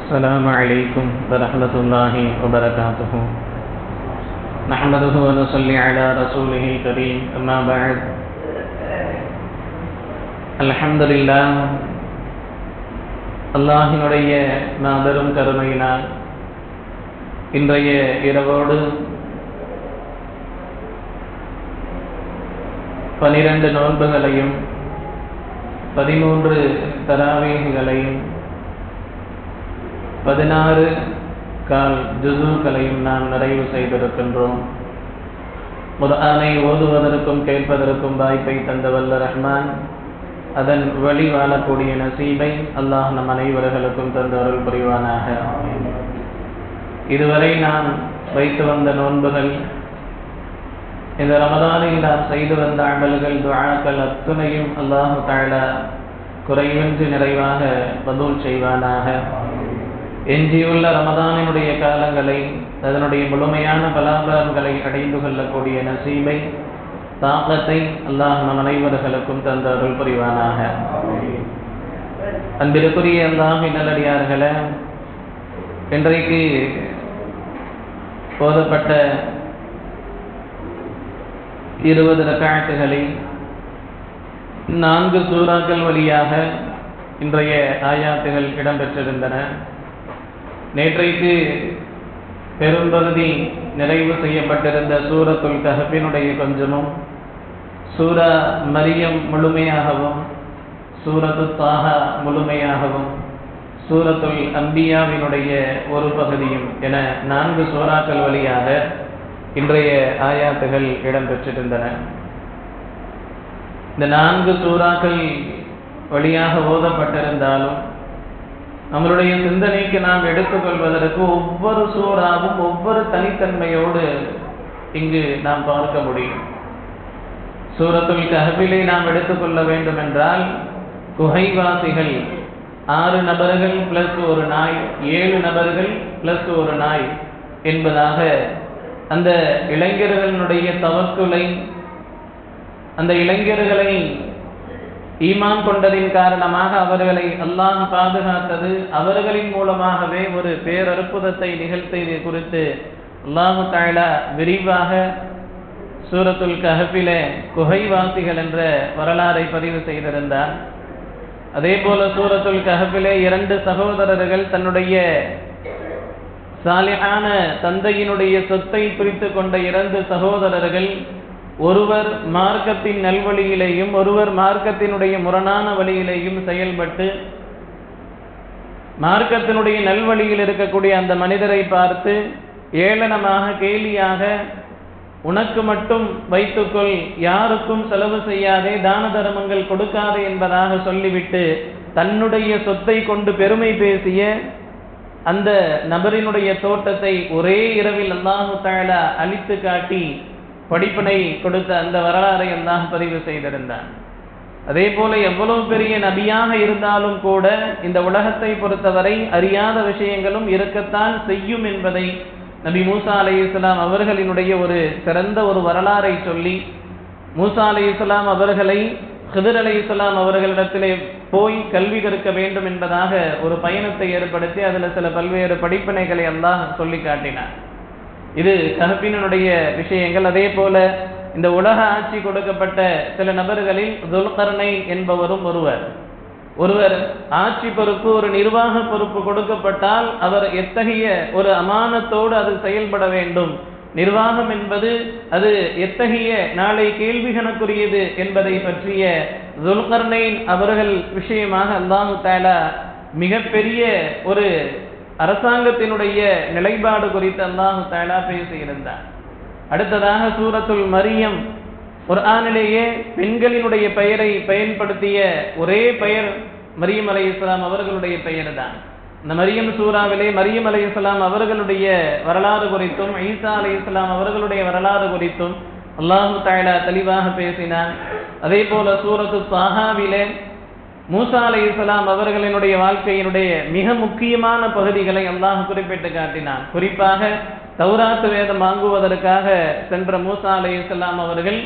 السلام عليكم ورحمة الله وبركاته. نحمده ونصلي على رسوله الكريم. أما بعد. الحمد لله. அல்லாஹினுடைய மாபெரும் கருணையினால் இன்றைய இரவோடு 12 நோன்புகளையும் 13 தராவீஹ்களையும் 16 கால் ஜுஸூக்களையும் நாம் நிறைவு செய்திருக்கின்றோம். குர்ஆனை ஓதுவதற்கும் கேட்பதற்கும் வாய்ப்பை தந்த வல்ல ரஹ்மான் அதன் வழி வாழக்கூடிய நசீபை அல்லாஹ் நம் அனைவர்களுக்கும் தந்த அருள் புரிவானாக. இதுவரை நாம் வைத்து வந்த நோன்புகள், இந்த ரமதானில் நாம் செய்து வந்த அமல்கள், துஆக்கள் அத்துணையும் அல்லாஹ் தஆலா குறைவின்றி நிறைவாக கபூல் செய்வானாக. எஞ்சியுள்ள ரமதானினுடைய காலங்களை, அதனுடைய முழுமையான பலாபலன்களை அடைந்து கொள்ளக்கூடிய நசீபை, தாக்கத்தை அல்லாஹ் நம் அனைவர்களுக்கும் தந்த அருள் புரிவானாக. அன்பிற்குரிய அல்லாஹ்வின் நல்லடியார்களே, இன்றைக்கு போதப்பட்ட 20 ரக்அத்துகளில் 4 சூறாக்கள் வழியாக இன்றைய ஆயாத்துகள் இடம்பெற்றிருந்தன. நேற்றைக்கு பெரும்பகுதி நிறைவு செய்யப்பட்டிருந்த சூரத்துல் கஹ்ஃபினுடைய கொஞ்சமும், சூரா மரியம் முழுமையாகவும், சூரத்து தாஹா முழுமையாகவும், சூரத்துல் அம்பியாவினுடைய ஒரு பகுதியும் என 4 சூறாக்கள் வழியாக இன்றைய ஆயாத்துகள் இடம்பெற்றிருந்தன. இந்த 4 சூறாக்கள் வழியாக ஓதப்பட்டிருந்தாலும் நம்மளுடைய சிந்தனைக்கு நாம் எடுத்துக்கொள்வதற்கு ஒவ்வொரு சூறாவும் ஒவ்வொரு தனித்தன்மையோடு இங்கு நாம் பார்க்க முடியும். சூரத்துல் கஹ்ஃபிலை நாம் எடுத்துக்கொள்ள வேண்டும் என்றால், குகைவாசிகள் 6 நபர்கள் பிளஸ் ஒரு நாய், 7 நபர்கள் பிளஸ் ஒரு நாய் என்பதாக அந்த இளைஞர்களுடைய தவக்குலை, அந்த இளைஞர்களை ஈமான் கொண்டதின் காரணமாக அவர்களை அல்லாஹ் பாதுகாத்தது, அவர்களின் மூலமாகவே ஒரு பேரற்புதத்தை நிகழ்த்தியது குறித்து அல்லாஹ் தஆலா விரிவாக சூரத்துல் கஹ்ஃபிலே குகைவாசிகள் என்ற வரலாறை பதிவு செய்திருந்தார். அதே போல சூரத்துல் கஹ்ஃபிலே 2 சகோதரர்கள் தன்னுடைய சாலிஹான தந்தையினுடைய சொத்தை பிரித்து கொண்ட 2 சகோதரர்கள், ஒருவர் மார்க்கத்தின் நல்வழியிலேயும் ஒருவர் மார்க்கத்தினுடைய முரணான வழியிலேயும் செயல்பட்டு, மார்க்கத்தினுடைய நல்வழியில் இருக்கக்கூடிய அந்த மனிதரை பார்த்து ஏளனமாக கேலியாக, உனக்கு மட்டும் வைத்துக்கொள், யாருக்கும் செலவு செய்யாதே, தான தர்மங்கள் கொடுக்காதே என்பதாக சொல்லிவிட்டு தன்னுடைய சொத்தை கொண்டு பெருமை பேசிய அந்த நபரினுடைய தோட்டத்தை ஒரே இரவில் அல்லாஹ் தஆலா அழித்து காட்டி படிப்பினை கொடுத்த அந்த வரலாறை அல்லாஹ் பதிவு செய்திருந்தான். அதே போல எவ்வளவு பெரிய நபியாக இருந்தாலும் கூட இந்த உலகத்தை பொறுத்தவரை அறியாத விஷயங்களும் இருக்கத்தான் செய்யும் என்பதை நபி மூசா அலைஹிஸ்ஸலாம் அவர்களினுடைய ஒரு சிறந்த ஒரு வரலாறை சொல்லி, மூசா அலைஹிஸ்ஸலாம் அவர்களை ஹிதர் அலைஹிஸ்ஸலாம் அவர்களிடத்திலே போய் கல்வி கற்க வேண்டும் என்பதாக ஒரு பயணத்தை ஏற்படுத்தி அதில் சில பல்வேறு படிப்பினைகளை அல்லாஹ் சொல்லி காட்டினார். இது கஹ்ஃபினுடைய விஷயங்கள். அதே போல இந்த உலக ஆட்சி கொடுக்கப்பட்ட சில நபர்களில் துல்கர்னைன் என்பவரும் ஒருவர் ஆட்சி பொறுப்பு, ஒரு நிர்வாக பொறுப்பு கொடுக்கப்பட்டால் அவர் எத்தகைய ஒரு அமானத்தோடு அது செயல்பட வேண்டும், நிர்வாகம் என்பது அது எத்தகைய நாளை கேள்வி கணக்குரியது என்பதை பற்றிய துல்கர்னைன் அவர்கள் விஷயமாக அல்லாஹ் தஆலா மிகப்பெரிய ஒரு அரசாங்கத்தினுடைய நிலைப்பாடு குறித்து அல்லாஹ் தஆலா பேசியிருந்தார். அடுத்ததாக சூரத்துல் மரியம், குர்ஆனிலேயே பெண்களினுடைய பெயரை பயன்படுத்திய ஒரே பெயர் மரியம் அலைஹிஸ்ஸலாம் அவர்களுடைய பெயர் தான். இந்த மரியம் சூறாவிலே மரியம் அலைஹிஸ்ஸலாம் அவர்களுடைய வரலாறு குறித்தும் ஈசா அலைஹிஸ்ஸலாம் அவர்களுடைய வரலாறு குறித்தும் அல்லாஹ் தஆலா தெளிவாக பேசினார். அதே போல சூரத்து தாஹாவிலே மூசா அலைஹிஸ்ஸலாம் அவர்களினுடைய வாழ்க்கையினுடைய மிக முக்கியமான பகுதிகளை அல்லாஹ் குறிப்பிட்டு காட்டினான். குறிப்பாக தௌராத் வேதம் வாங்குவதற்காக சென்ற மூசா அலைஹிஸ்ஸலாம் அவர்கள்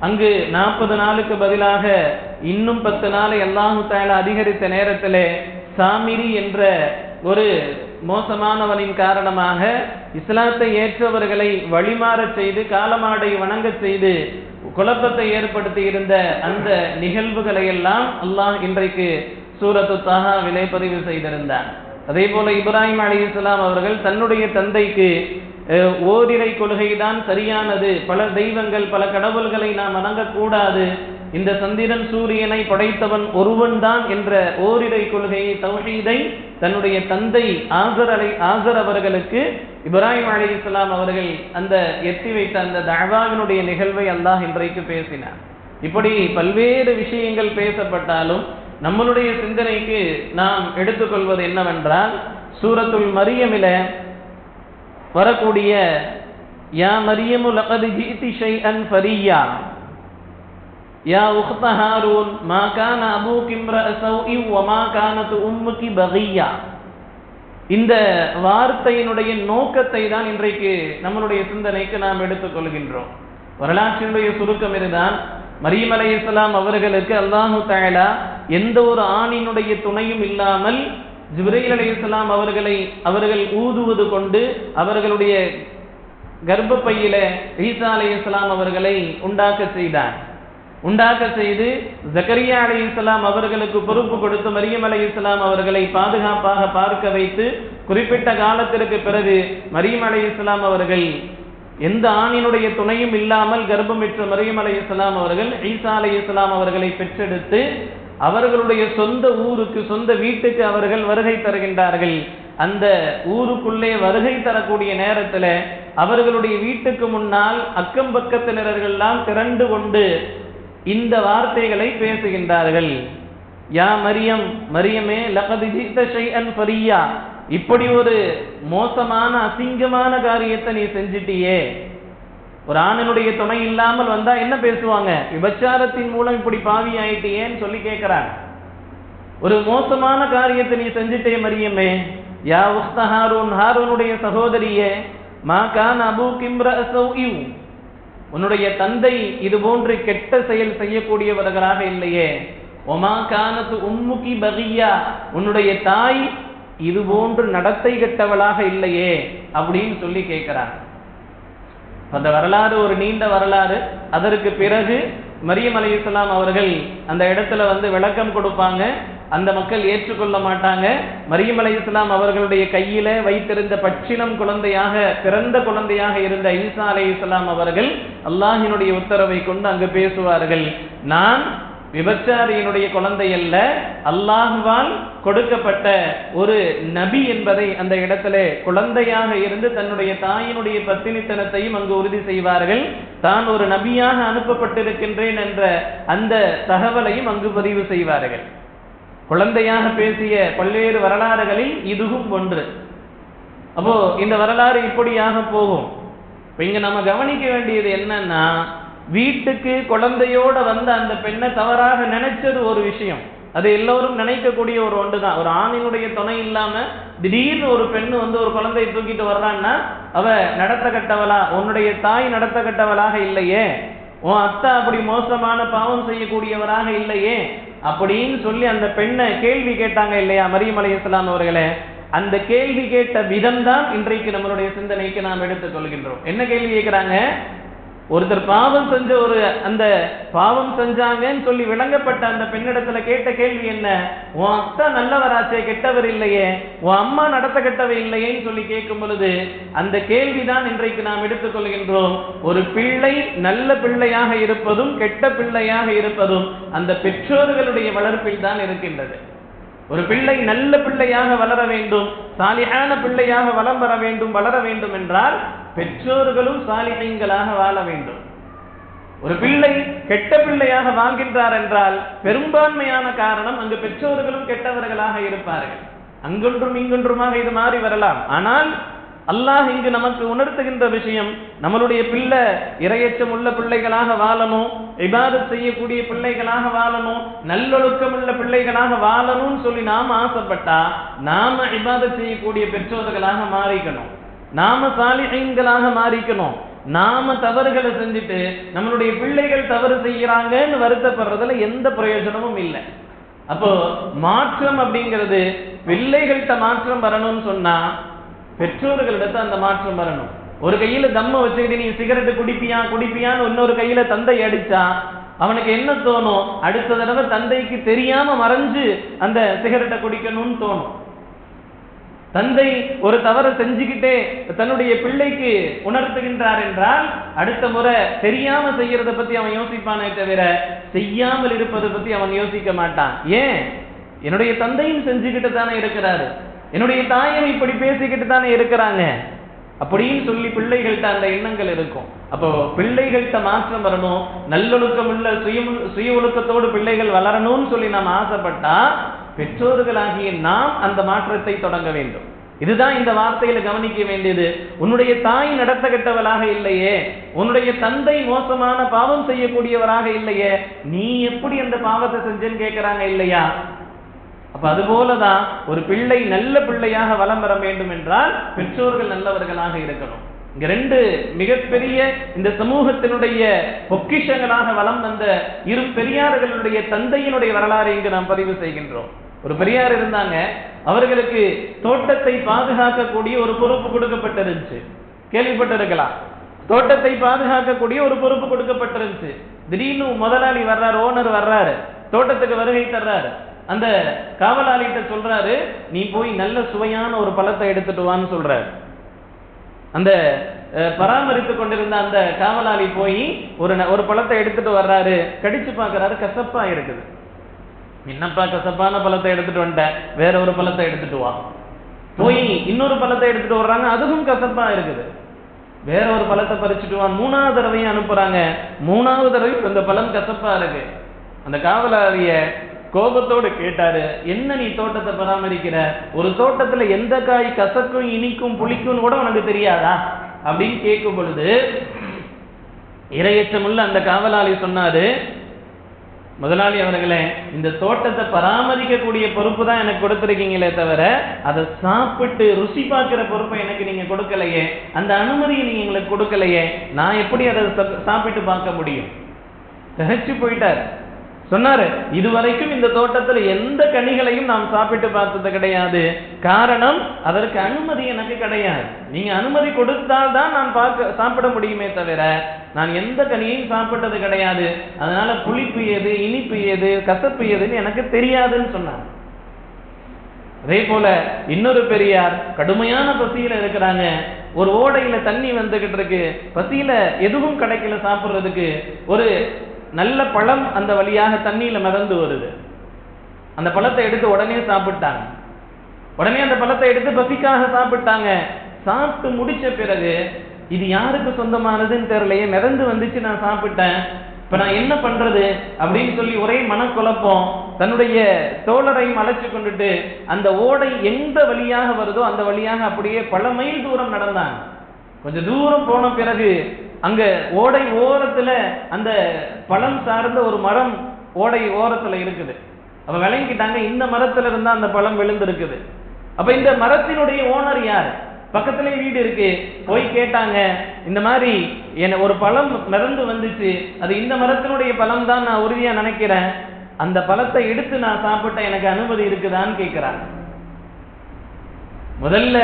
அங்கு 40 நாளுக்கு பதிலாக இன்னும் 10 நாளை அல்லாஹ் தஆலா அதிகரித்த நேரத்திலே சாமிரி என்ற ஒரு மோசமானவனின் காரணமாக இஸ்லாத்தை ஏற்றவர்களை வழிமாற செய்து காலமாடை வணங்க செய்து குழப்பத்தை ஏற்படுத்தி இருந்த அந்த நிகழ்வுகளை எல்லாம் அல்லாஹ் இன்றைக்கு சூரத்து தாஹாவிலே பதிவு செய்திருந்தார். அதே போல இப்ராஹிம் அலைஹிஸ்ஸலாம் அவர்கள் தன்னுடைய தந்தைக்கு ஓரிரை கொள்கைதான் சரியானது, பல தெய்வங்கள் பல கடவுள்களை நாம் வணங்கக்கூடாது, இந்த சந்திரன் சூரியனை படைத்தவன் ஒருவன் தான் என்ற ஓரிரை கொள்கையை தௌஹீதை தன்னுடைய தந்தை ஆசர் அவர்களுக்கு இப்ராஹிம் அலைஹிஸ்ஸலாம் அவர்கள் அந்த எத்தி வைத்த அந்த தஅவாவினுடைய நிகழ்வை அல்லாஹ் இன்றைக்கு பேசினார். இப்படி பல்வேறு விஷயங்கள் பேசப்பட்டாலும் நம்மளுடைய சிந்தனைக்கு நாம் எடுத்துக்கொள்வது என்னவென்றால், சூரத்துல் மரியமில வரக்கூடிய யா மரியமு லகத் ஜிஇதி ஷைஅன் ஃபரியா யா உக்த ஹாரூன் மா கான அபூகி இம்ரஅ ஸௌஇ வ மா கானத் உம்முகி பகியா, இந்த வார்த்தையினுடைய நோக்கத்தை தான் இன்றைக்கு நம்மளுடைய சிந்தனைக்கு நாம் எடுத்துக்கொள்கின்றோம். வரலாற்றினுடைய சுருக்கம் இதுதான். மரியம் அலைஹிஸ்ஸலாம் அவர்களுக்கு அல்லாஹு தஆலா எந்த ஒரு ஆணினுடைய துணையும் இல்லாமல் ஜிப்ரீல் அலைஹிஸ்ஸலாம் அவர்கள் ஊதுவது கொண்டு அவர்களுடைய கர்ப்பப்பையில ஈசா அலைஹிஸ்ஸலாம் அவர்களை உண்டாக்க செய்து ஜக்கரியா அலைஹிஸ்ஸலாம் அவர்களுக்கு பொறுப்பு கொடுத்து மரியம் அலைஹிஸ்ஸலாம் அவர்களை பாதுகாப்பாக பார்க்க வைத்து குறிப்பிட்ட காலத்திற்கு பிறகு மரியம் அலைஹிஸ்ஸலாம் அவர்கள் எந்த ஆணினுடைய துணையும் இல்லாமல் கர்ப்பமிற்ற மரியம் அலைஹிஸ்ஸலாம் அவர்கள் ஈசா அலைஹிஸ்ஸலாம் அவர்களை பெற்றெடுத்து அவர்களுடைய சொந்த ஊருக்கு சொந்த வீட்டுக்கு அவர்கள் வருகை தருகின்றார்கள். அந்த ஊருக்குள்ளே வருகை தரக்கூடிய நேரத்தில் அவர்களுடைய வீட்டுக்கு முன்னால் அக்கம் பக்கத்தினர்கள்லாம் திரண்டு கொண்டு இந்த வார்த்தைகளை பேசுகின்றார்கள். யா மரியம், மரியமே லகத் ஜிஇத ஷைஅன் ஃபரியா, இப்படி ஒரு மோசமான அசிங்கமான காரியத்தை நீ செஞ்சிட்டியே. ஒரு ஆணினுடைய துணை இல்லாமல் வந்தா என்ன பேசுவாங்க? விபச்சாரத்தின் மூலம் இப்படி பாவி ஆயிட்டியேன்னு சொல்லி கேட்கிறாங்க. ஒரு மோசமான காரியத்தை நீ செஞ்சிட்டே மரியமே. யா உக்த ஹாரூன், ஹாரூனுடைய சகோதரியே, மா கான அபூகி இம்ரஅ ஸௌஇ, உன்னுடைய தந்தை இது போன்று கெட்ட செயல் செய்யக்கூடியவர்களாக இல்லையே. ஒமா கானத் உம்முகி பகியா, உன்னுடைய தாய் இது போன்று நடத்தை கெட்டவளாக இல்லையே அப்படின்னு சொல்லி கேட்கிறாங்க. அந்த வரலாறு ஒரு நீண்ட வரலாறு. அதற்கு பிறகு மரியம் அலைஹிஸ்ஸலாம் அவர்கள் அந்த இடத்துல விளக்கம் கொடுப்பாங்க. அந்த மக்கள் ஏற்றுக்கொள்ள மாட்டாங்க. மரியம் அலைஹிஸ்ஸலாம் அவர்களுடைய கையில வைத்திருந்த பச்சிளம் குழந்தையாக பிறந்த குழந்தையாக இருந்த ஈசா அலைஹிஸ்ஸலாம் அவர்கள் அல்லாஹ்வினுடைய உத்தரவை கொண்டு அங்கு பேசுவார்கள். நான் விபச்சாரியினுடைய குழந்தை அல்ல, அல்லாஹ்வால் கொடுக்கப்பட்ட ஒரு நபி என்பதை அந்த இடத்துல குழந்தையாக இருந்து தன்னுடைய தாயினுடைய பத்தினித்தனத்தையும் அங்கு உறுதி செய்வார்கள். தான் ஒரு நபியாக அனுப்பப்பட்டிருக்கின்றேன் என்ற அந்த தகவலையும் அங்கு பதிவு செய்வார்கள். குழந்தையாக பேசிய பல்வேறு வரலாறுகளில் இதுவும் ஒன்று. அப்போ இந்த வரலாறு இப்படியாக போகும். இப்ப இங்க நம்ம கவனிக்க வேண்டியது என்னன்னா, வீட்டுக்கு குழந்தையோட வந்த அந்த பெண்ணை தவறாக நினைச்சது ஒரு விஷயம். அது எல்லோரும் நினைக்கக்கூடிய ஒரு ஒன்றுதான். ஒரு ஆணினுடைய துணை இல்லாம திடீர்னு ஒரு பெண்ணு ஒரு குழந்தையை தூக்கிட்டு வர்றான்னா அவ நடத்த கட்டவளா, உன்னுடைய தாய் நடத்த கட்டவளாக இல்லையே, உன் அத்தா அப்படி மோசமான பாவம் செய்யக்கூடியவராக இல்லையே அப்படின்னு சொல்லி அந்த பெண்ணை கேள்வி கேட்டாங்க இல்லையா மரியம் அலைஹிஸ்ஸலாம் அவர்களே. அந்த கேள்வி கேட்ட விதம் தான் இன்றைக்கு நம்மளுடைய சிந்தனைக்கு நாம் எடுத்துக் கொள்கின்றோம். என்ன கேள்வி கேட்கிறாங்க? ஒருத்தர் பாவம் செஞ்ச அந்த பாவம் செஞ்சாங்கன்னு சொல்லி விளங்கப்பட்ட அந்த பெண்ணிடத்துல கேட்ட கேள்வி என்ன? உன் அத்தா நல்லவராச்சே, கெட்டவர் இல்லையே, உன் அம்மா நடத்த கெட்டவர் இல்லையேன்னு சொல்லி கேட்கும் பொழுது அந்த கேள்விதான் இன்றைக்கு நாம் எடுத்துக்கொள்கின்றோம். ஒரு பிள்ளை நல்ல பிள்ளையாக இருப்பதும் கெட்ட பிள்ளையாக இருப்பதும் அந்த பெற்றோர்களுடைய வளர்ப்பில் தான் இருக்கின்றது. ஒரு பிள்ளை நல்ல பிள்ளையாக வளர வேண்டும், சாலிஹான பிள்ளையாக வளர வேண்டும் என்றால் பெற்றோர்களும் சாலிஹீன்களாக வாழ வேண்டும். ஒரு பிள்ளை கெட்ட பிள்ளையாக வாழ்கின்றார் என்றால் பெரும்பான்மையான காரணம் அங்கு பெற்றோர்களும் கெட்டவர்களாக இருப்பார்கள். அங்கொன்றும் இங்கொன்றுமாக இது மாறி வரலாம். ஆனால் அல்லாஹ் இங்கு நமக்கு உணர்த்துகின்ற விஷயம், நம்மளுடைய பிள்ளை இரையச்சம் உள்ள பிள்ளைகளாக வாழணும், இபாதத் செய்யக்கூடிய பிள்ளைகளாக வாழணும், நல்லொழுக்கம் உள்ள பிள்ளைகளாக வாழணும்னு சொல்லி நாம ஆசைப்பட்டா நாம இபாதத் செய்யக்கூடிய பெற்றோர்களாக மாறிக்கணும், நாம சாலிஹீன்களாக மாறிக்கணும். நாம தவறுகளை செஞ்சுட்டு நம்மளுடைய பிள்ளைகள் தவறு செய்யறாங்கன்னு வருத்தப்படுறதுல எந்த பிரயோஜனமும் இல்லை. அப்போ மாற்றம் அப்படிங்கிறது பிள்ளைகள்கிட்ட மாற்றம் வரணும்னு சொன்னா பெற்றோர்களிடத்த அந்த மாற்றம் வரணும். ஒரு கையில தம்ம வச்சுக்கிட்டு நீ சிகரெட்டு குடிப்பியான்னு இன்னொரு கையில தந்தை அடிச்சா அவனுக்கு என்ன தோணும்? அடுத்த தடவை தந்தைக்கு தெரியாம மறைஞ்சு அந்த சிகரெட்டை குடிக்கணும்னு தோணும். தந்தை ஒரு தவறை செஞ்சுக்கிட்டே தன்னுடைய பிள்ளைக்கு உணர்த்துகின்றார் என்றால் அடுத்த முறை தெரியாம செய்யறத பத்தி அவன் யோசிப்பானே தவிர செய்யாமல் இருப்பதை பத்தி அவன் யோசிக்க மாட்டான். ஏன்? என்னுடைய தந்தையும் செஞ்சுக்கிட்டு தானே இருக்கிறாரு, என்னுடைய தாயும் இப்படி பேசிக்கிட்டு தானே இருக்கிறாங்க அப்படின்னு சொல்லி பிள்ளைகள்கிட்ட அந்த எண்ணங்கள் இருக்கும். அப்போ பிள்ளைகள்கிட்ட மாற்றம் வரணும், நல்லொழுக்கம் உள்ள சுய ஒழுக்கத்தோடு பிள்ளைகள் வளரணும்னு சொல்லி நாம் ஆசைப்பட்டா பெற்றோர்களாகிய நாம் அந்த மாற்றத்தை தொடங்க வேண்டும். இதுதான் இந்த வார்த்தையில கவனிக்க வேண்டியது. உன்னுடைய தாய் நடத்த கெட்டவளாக இல்லையே, உன்னுடைய தந்தை மோசமான பாவம் செய்யக்கூடியவராக இல்லையே, நீ எப்படி அந்த பாவத்தை செஞ்சேன்னு கேட்கிறாங்க இல்லையா? அப்ப அதுபோலதான் ஒரு பிள்ளை நல்ல பிள்ளையாக வலம் வர வேண்டும் என்றால் பெற்றோர்கள் நல்லவர்களாக இருக்கணும். இங்க ரெண்டு மிகப்பெரிய இந்த சமூகத்தினுடைய பொக்கிஷங்களாக வலம் வந்த இரு பெரியார்களுடைய தந்தையினுடைய வரலாறு இங்கு நாம் பதிவு செய்கின்றோம். ஒரு பெரியார் இருந்தாங்க, அவர்களுக்கு தோட்டத்தை பாதுகாக்கக்கூடிய ஒரு பொறுப்பு கொடுக்கப்பட்டிருந்துச்சு. கேள்விப்பட்டிருக்கலாம், தோட்டத்தை பாதுகாக்கக்கூடிய ஒரு பொறுப்பு கொடுக்கப்பட்டிருந்துச்சு. திடீர்னு முதலாளி வர்றாரு, ஓனர் வர்றாரு, தோட்டத்துக்கு வருகை தர்றாரு. அந்த காவலாளிகிட்ட சொல்றாரு, நீ போய் நல்ல சுவையான ஒரு பழத்தை எடுத்துட்டு வான்னு சொல்றாரு. அந்த பராமரித்து கொண்டிருந்த அந்த காவலாளி போய் ஒரு பழத்தை எடுத்துட்டு வர்றாரு. கடிச்சு பார்க்கறாரு, கசப்பா இருக்குது. என்னப்பா கசப்பான பழத்தை எடுத்துட்டு வந்துட்டேன், வேற ஒரு பழத்தை எடுத்துட்டு வா. போய் இன்னொரு பழத்தை எடுத்துட்டு வர்றாங்க, அதுவும் கசப்பா இருக்குது. வேற ஒரு பழத்தை பறிச்சுட்டு வா. மூணாவது தடவையும் அனுப்புறாங்க. மூணாவது தடவையும் இந்த பழம் கசப்பா இருக்கு. அந்த காவலாளிய கோபத்தோடு கேட்டாரு, என்ன நீ தோட்டத்தை பராமரிக்கிற? ஒரு தோட்டத்துல எந்த காய் கசக்கும் இனிக்கும் புளிக்கும் கூட உனக்கு தெரியாதா அப்படின்னு கேட்கும் பொழுது இரையச்சமுள்ள அந்த காவலாளி சொன்னாரு, முதலாளி அவர்களே, இந்த தோட்டத்தை பராமரிக்கக்கூடிய பொறுப்பு தான் எனக்கு கொடுத்திருக்கீங்களே தவிர அதை சாப்பிட்டு ருசி பார்க்கிற பொறுப்பை எனக்கு நீங்க கொடுக்கலையே, அந்த அனுமதியை நீங்க எங்களுக்கு கொடுக்கலையே, நான் எப்படி அதை சாப்பிட்டு பார்க்க முடியும்? திகைச்சு போயிட்டார். சொன்னாரு, இதுவரைக்கும் இந்த தோட்டத்தில் எந்த கனிகளையும் நாம் சாப்பிட்டு பார்த்தது கிடையாது. காரணம், அதற்கு அனுமதி எனக்கு கிடையாது. நீங்க அனுமதி கொடுத்தால்தான் நான் சாப்பிட முடியுமே தவிர நான் எந்த கனியையும் சாப்பிட்டது கிடையாது. அதனால புளிப்பு எது, இனிப்பு எது, கசப்பு எதுன்னு எனக்கு தெரியாதுன்னு சொன்னார். அதே போல இன்னொரு பெரியார் கடுமையான பசியில இருக்கிறாங்க. ஒரு ஓடையில தண்ணி வந்துகிட்டு இருக்கு, பசியில எதுவும் கிடைக்கல சாப்பிட்றதுக்கு. ஒரு நல்ல பழம் அந்த வழியாக தண்ணியில மிதந்து வருது. அந்த பழத்தை எடுத்து உடனே சாப்பிட்டாங்க. உடனே அந்த பழத்தை எடுத்து பசிக்காக சாப்பிட்டாங்க. சாப்பிட்டு முடிச்ச பிறகு இது யாருக்கு சொந்தமானதுன்னு தெரியலையே, மிதந்து வந்துச்சு, நான் சாப்பிட்டேன், இப்ப நான் என்ன பண்றது அப்படின்னு சொல்லி ஒரே மனக்குழப்பம். தன்னுடைய தோழரையும் அழைச்சு கொண்டுட்டு அந்த ஓடை எந்த வழியாக வருதோ அந்த வழியாக அப்படியே பல மைல் தூரம் நடந்தாங்க. கொஞ்சம் தூரம் போன பிறகு அங்க ஓடை ஓரத்துல அந்த பழம் சார்ந்த ஒரு மரம் ஓடை ஓரத்துல இருக்குது. அப்ப விளங்கிட்டாங்க, இந்த மரத்துல இருந்தா அந்த பழம் விழுந்திருக்குது. அப்ப இந்த மரத்தினுடைய ஓனர் யார்? பக்கத்திலே வீடு இருக்கு. போய் கேட்டாங்க, இந்த மாதிரி ஒரு பழம் மிதந்து வந்துச்சு, அது இந்த மரத்தினுடைய பழம் தான் நான் உறுதியா நினைக்கிறேன், அந்த பழத்தை எடுத்து நான் சாப்பிட்ட எனக்கு அனுமதி இருக்குதான்னு கேட்கிறாங்க. முதல்ல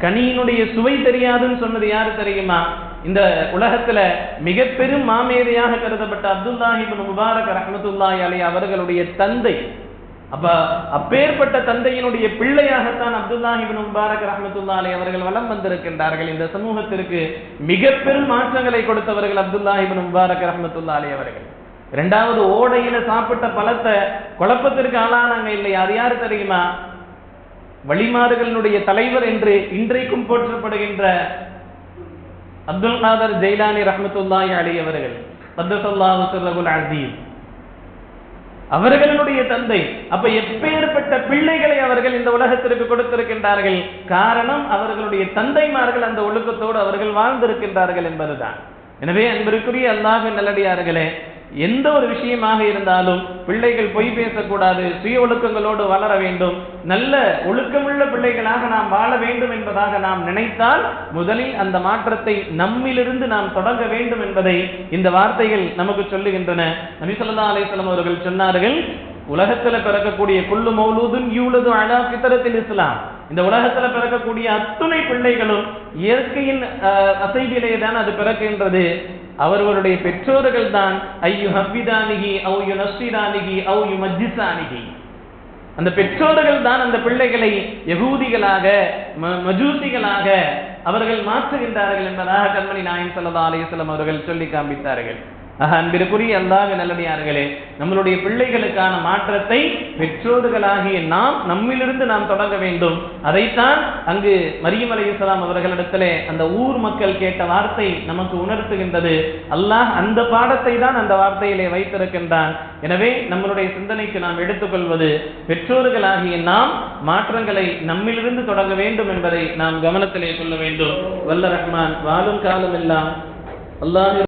கனியினுடைய சுவை தெரியாதுன்னு சொன்னது யாரு தெரியுமா? இந்த உலகத்துல மிக பெரும் மாமேதையாக கருதப்பட்ட அப்துல்லாஹி இப்னு முபாரக் ரஹ்மத்துல்லாஹி அலைஹி அவர்களுடைய தந்தை. அப்ப அப்பேற்பட்ட தந்தையினுடைய பிள்ளையாகத்தான் அப்துல்லாஹி இப்னு முபாரக் ரஹ்மத்துல்லாஹி அலைஹி அவர்கள் வலம் வந்திருக்கின்றார்கள். இந்த சமூகத்திற்கு மிக பெரும் மாற்றங்களை கொடுத்தவர்கள் அப்துல்லாஹி இப்னு முபாரக் ரஹ்மத்துல்லாஹி அலைஹி அவர்கள். இரண்டாவது, ஓடையில சாப்பிட்ட பழத்தை குழப்பத்திற்கு ஆளானாங்க இல்லையா? அது யாரு தெரியுமா? வழிமாறுகளினுடைய தலைவர் என்று இன்றைக்கும் போற்றப்படுகின்ற அப்துல் காதர் ஜெயிலானி ரஹ்மத்துல்லாஹி அலைஹி அவர்கள், கத்தஸல்லாஹு சிர்ரஹுல் அஸீஸ், அவர்களுடைய தந்தை. அப்ப எப்பேற்பட்ட பிள்ளைகளை அவர்கள் இந்த உலகத்திற்கு கொடுத்திருக்கின்றார்கள். காரணம், அவர்களுடைய தந்தைமார்கள் அந்த ஒழுக்கத்தோடு அவர்கள் வாழ்ந்திருக்கின்றார்கள் என்பதுதான். எனவே அன்பிற்குரிய அல்லாஹ்வின் நல்லடியார்களே, எந்த ஒரு விஷயமாக இருந்தாலும் பிள்ளைகள் பொய் பேசக்கூடாது, சுய ஒழுக்கங்களோடு வளர வேண்டும். நல்ல ஒழுக்கமுள்ள பிள்ளைகளாக நாம் வாழ வேண்டும் என்பதாக நாம் நினைத்தால் முதலில் அந்த மாற்றத்தை நம்மிலிருந்து நாம் தொடங்க வேண்டும் என்பதை இந்த வார்த்தைகள் நமக்கு சொல்லுகின்றன. நபி ஸல்லல்லாஹு அலைஹி வஸல்லம் அவர்கள் சொன்னார்கள், உலகத்துல பிறக்கக்கூடிய குல்லு மௌலூதுன் யூலது அலா ஃபித்ரத்தில் இஸ்லாம். இந்த உலகத்துல பிறக்கக்கூடிய அத்துணை பிள்ளைகளும் இயற்கையின் அசைவிலே தான் அது பிறக்கின்றது. அவர்களுடைய பெற்றோர்கள் தான் ஐயு ஹவ்விதானிகி அவு யு நஸ்ஸிரானிகி அவு யு மஜ்ஜிசானிகி. அந்த பெற்றோர்கள் தான் அந்த பிள்ளைகளை யகூதிகளாக மஜூசிகளாக அவர்கள் மாற்றுகின்றார்கள் என்பதாக கண்மணி நாயகம் ஸல்லல்லாஹு அலைஹி வஸல்லம் அவர்கள் சொல்லி காண்பித்தார்கள். அன்பிற்குரிய அல்லாஹ்வின் நல்லடியார்களே, நம்மளுடைய பிள்ளைகளுக்கான மாற்றத்தை பெற்றோர்களாகிய நாம் நம்மிலிருந்து நாம் தொடங்க வேண்டும். அதைத்தான் அங்கு மரியம் அலைஹிஸ்ஸலாம் அவர்களிடத்திலே அந்த ஊர் மக்கள் கேட்ட வார்த்தை நமக்கு உணர்த்துகின்றது. அல்லாஹ் அந்த பாடத்தை தான் அந்த வார்த்தையிலே வைத்திருக்கின்றான். எனவே நம்மளுடைய சிந்தனைக்கு நாம் எடுத்துக்கொள்வது பெற்றோர்களாகிய நாம் மாற்றங்களை நம்மிலிருந்து தொடங்க வேண்டும் என்பதை நாம் கவனத்திலே கொள்ள வேண்டும். வல்ல ரஹ்மான் வாழும் காலம் எல்லாம் அல்லாஹ்